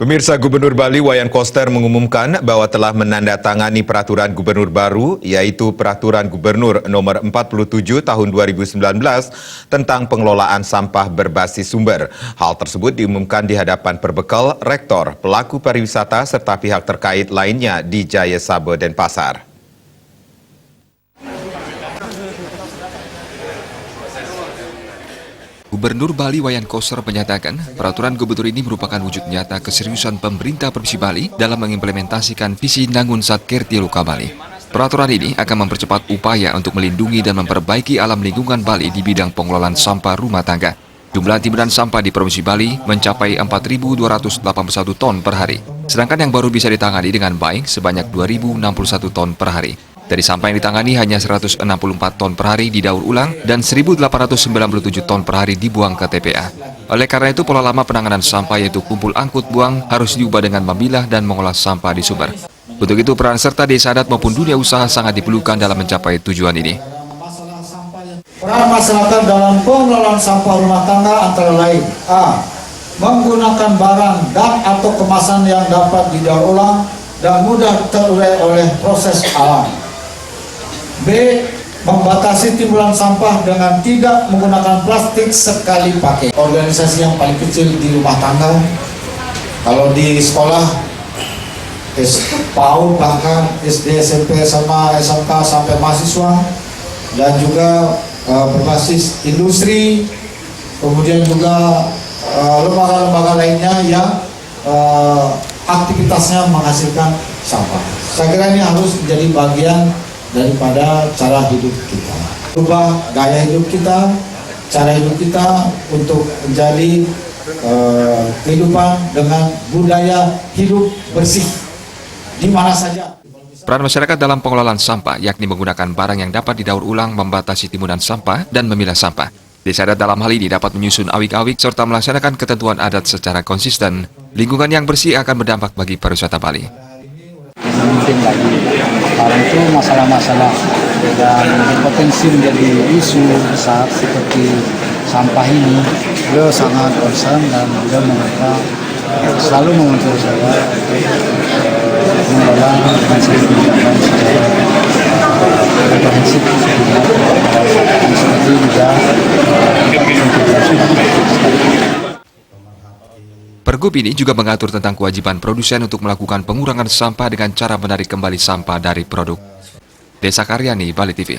Pemirsa, Gubernur Bali Wayan Koster mengumumkan bahwa telah menandatangani peraturan gubernur baru, yaitu Peraturan Gubernur Nomor 47 Tahun 2019 tentang pengelolaan sampah berbasis sumber. Hal tersebut diumumkan di hadapan perbekal, rektor, pelaku pariwisata serta pihak terkait lainnya di Jaya Sabe, Denpasar. Gubernur Bali Wayan Koster menyatakan, peraturan gubernur ini merupakan wujud nyata keseriusan pemerintah Provinsi Bali dalam mengimplementasikan visi Nangun Satkerti Luka Bali. Peraturan ini akan mempercepat upaya untuk melindungi dan memperbaiki alam lingkungan Bali di bidang pengelolaan sampah rumah tangga. Jumlah timbunan sampah di Provinsi Bali mencapai 4.281 ton per hari, sedangkan yang baru bisa ditangani dengan baik sebanyak 2.061 ton per hari. Dari sampah yang ditangani hanya 164 ton per hari didaur ulang dan 1.897 ton per hari dibuang ke TPA. Oleh karena itu, pola lama penanganan sampah yaitu kumpul angkut buang harus diubah dengan memilah dan mengolah sampah di sumber. Untuk itu, peran serta desa adat maupun dunia usaha sangat diperlukan dalam mencapai tujuan ini. Peran masyarakat dalam pengelolaan sampah rumah tangga antara lain: A. Menggunakan barang dan atau kemasan yang dapat didaur ulang dan mudah terurai oleh proses alam. B. Membatasi timbulan sampah dengan tidak menggunakan plastik sekali pakai. Organisasi yang paling kecil di rumah tangga, kalau di sekolah PAUD, bahkan SD, SMP, sama SMK sampai mahasiswa, dan juga berbasis industri, kemudian juga lembaga-lembaga lainnya yang aktivitasnya menghasilkan sampah. Saya kira ini harus menjadi bagian daripada cara hidup kita. Ubah gaya hidup kita, cara hidup kita untuk menjadi kehidupan dengan budaya hidup bersih di mana saja. Peran masyarakat dalam pengelolaan sampah yakni menggunakan barang yang dapat didaur ulang, membatasi timbunan sampah, dan memilah sampah. Desa adat dalam hal ini dapat menyusun awik-awik serta melaksanakan ketentuan adat secara konsisten. Lingkungan yang bersih akan berdampak bagi pariwisata Bali. Mungkin lagi sekarang itu masalah-masalah yang berpotensi menjadi isu besar seperti sampah ini, beliau sangat concern dan beliau selalu mengutus saya mengelola dengan kebijakan secara komprehensif dan seperti juga Pergub ini juga mengatur tentang kewajiban produsen untuk melakukan pengurangan sampah dengan cara menarik kembali sampah dari produk. Desa Karyani, Bali TV.